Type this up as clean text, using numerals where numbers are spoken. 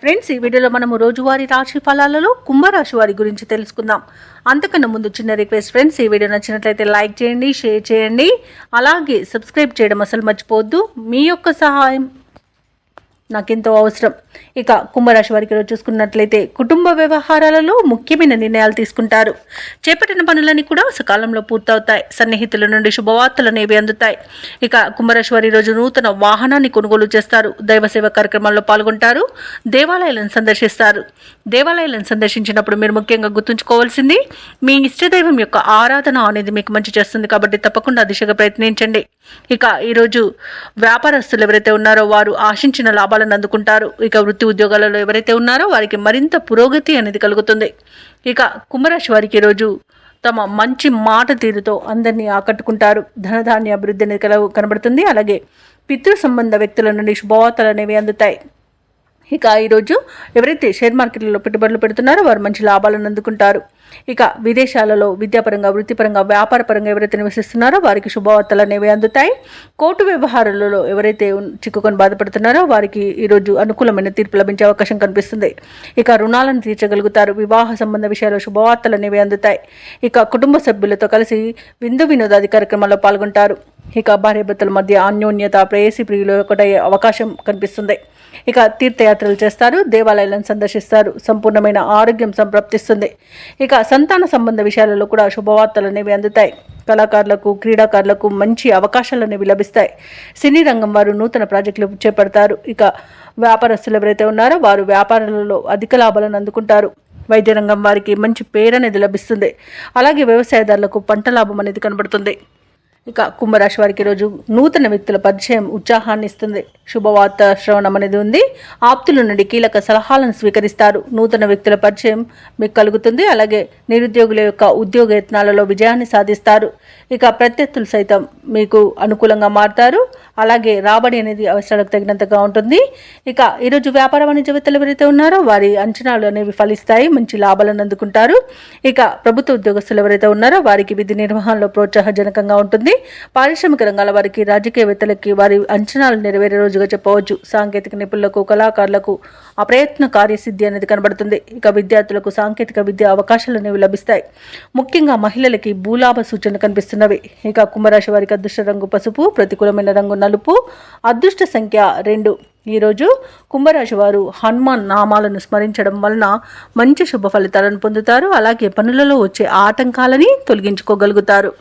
Friends, ఈ వీడియోలో మనము రోజువారీ రాశి ఫలాలలో కుంభరాశి వారి గురించి తెలుసుకుందాం. అంతకన్నా ముందు చిన్న రిక్వెస్ట్ ఫ్రెండ్స్, ఈ వీడియో నచ్చినట్లయితే లైక్ చేయండి, షేర్ చేయండి, అలాగే సబ్స్క్రైబ్ చేయడం అసలు మర్చిపోవద్దు. మీ యొక్క సహాయం నాకెంతో అవసరం. ఇక కుంభరాశి వారికి ఈరోజు చూసుకున్నట్లయితే కుటుంబ వ్యవహారాలలో ముఖ్యమైన నిర్ణయాలు తీసుకుంటారు. చేపట్టిన పనులన్నీ కూడా సకాలంలో పూర్తవుతాయి. సన్నిహితుల నుండి శుభవార్తలు అనేవి అందుతాయి. ఇక కుంభరాశి వారి ఈరోజు నూతన వాహనాన్ని కొనుగోలు చేస్తారు. దైవ సేవ కార్యక్రమాల్లో పాల్గొంటారు. దేవాలయాలను సందర్శిస్తారు. దేవాలయాలను సందర్శించినప్పుడు మీరు ముఖ్యంగా గుర్తుంచుకోవాల్సింది మీ ఇష్టదైవం యొక్క ఆరాధన అనేది మీకు మంచి చేస్తుంది. కాబట్టి తప్పకుండా దిశగా ప్రయత్నించండి. ఇక ఈరోజు వ్యాపారస్తులు ఎవరైతే ఉన్నారో వారు ఆశించిన లాభాలను అందుకుంటారు. ఇక వృత్తి ఉద్యోగాలలో ఎవరైతే ఉన్నారో వారికి మరింత పురోగతి అనేది కలుగుతుంది. ఇక కుంభరాశి వారికి ఈరోజు తమ మంచి మాట తీరుతో అందరినీ ఆకట్టుకుంటారు. ధనధాన్య అభివృద్ధి అనేది కనబడుతుంది. అలాగే పితృ సంబంధ వ్యక్తుల నుండి శుభవార్తలు అనేవి అందుతాయి. ఇక ఈరోజు ఎవరైతే షేర్ మార్కెట్లలో పెట్టుబడులు పెడుతున్నారో వారు మంచి లాభాలను అందుకుంటారు. ఇక విదేశాలలో విద్యాపరంగా, వృత్తిపరంగా, వ్యాపారపరంగా ఎవరైతే నివసిస్తున్నారో వారికి శుభవార్తలు అనేవి అందుతాయి. కోర్టు వ్యవహారాలలో ఎవరైతే చిక్కుకొని బాధపడుతున్నారో వారికి ఈరోజు అనుకూలమైన తీర్పు లభించే అవకాశం కనిపిస్తుంది. ఇక రుణాలను తీర్చగలుగుతారు. వివాహ సంబంధ విషయాల్లో శుభవార్తలు అనేవి అందుతాయి. ఇక కుటుంబ సభ్యులతో కలిసి విందు వినోదాది కార్యక్రమాల్లో పాల్గొంటారు. ఇక భార్యాభర్తల మధ్య అన్యోన్యత, ప్రేయసి ప్రియులు ఒకటయ్యే అవకాశం కనిపిస్తుంది. ఇక తీర్థయాత్రలు చేస్తారు. దేవాలయాలను సందర్శిస్తారు. సంపూర్ణమైన ఆరోగ్యం సంప్రాప్తిస్తుంది. ఇక సంతాన సంబంధ విషయాలలో కూడా శుభవార్తలు అనేవి అందుతాయి. కళాకారులకు, క్రీడాకారులకు మంచి అవకాశాలు అనేవి లభిస్తాయి. సినీ రంగం వారు నూతన ప్రాజెక్టులు చేపడతారు. ఇక వ్యాపారస్తులు ఎవరైతే ఉన్నారో వారు వ్యాపారాలలో అధిక లాభాలను అందుకుంటారు. వైద్య రంగం వారికి మంచి పేరు అనేది లభిస్తుంది. అలాగే వ్యవసాయదారులకు పంట లాభం అనేది కనబడుతుంది. ఇక కుంభరాశి వారికి ఈరోజు నూతన వ్యక్తుల పరిచయం ఉత్సాహాన్ని ఇస్తుంది. శుభవార్త శ్రవణం అనేది ఉంది. ఆప్తుల నుండి కీలక సలహాలను స్వీకరిస్తారు. నూతన వ్యక్తుల పరిచయం మీకు కలుగుతుంది. అలాగే నిరుద్యోగుల యొక్క ఉద్యోగ యత్నాలలో విజయాన్ని సాధిస్తారు. ఇక ప్రత్యర్థులు సైతం మీకు అనుకూలంగా మారుతారు. అలాగే రాబడి అనేది అవసరాలకు తగినంతగా ఉంటుంది. ఇక ఈరోజు వ్యాపార వాణిజ్యవేత్తలు ఎవరైతే ఉన్నారో వారి అంచనాలు అనేవి ఫలిస్తాయి. మంచి లాభాలను అందుకుంటారు. ఇక ప్రభుత్వ ఉద్యోగస్తులు ఎవరైతే ఉన్నారో వారికి విధి నిర్వహణలో ప్రోత్సాహజనకంగా ఉంటుంది. పారిశ్రామిక రంగాల వారికి, రాజకీయవేత్తలకి వారి అంచనాలు నెరవేరే రోజుగా చెప్పవచ్చు. సాంకేతిక నిపుణులకు, కళాకారులకు అప్రయత్న కార్యసిద్ధి అనేది కనబడుతుంది. ఇక విద్యార్థులకు సాంకేతిక విద్య అవకాశాలు అనేవి లభిస్తాయి. ముఖ్యంగా మహిళలకి భూలాభ సూచన కనిపిస్తున్నవి. ఇక కుంభరాశి వారికి అదృష్ట రంగు పసుపు, ప్రతికూలమైన రంగు నలుపు, అదృష్ట సంఖ్య 2. ఈరోజు కుంభరాశి వారు హనుమాన్ నామాలను స్మరించడం వలన మంచి శుభ ఫలితాలను పొందుతారు. అలాగే పనులలో వచ్చే ఆటంకాలని తొలగించుకోగలుగుతారు.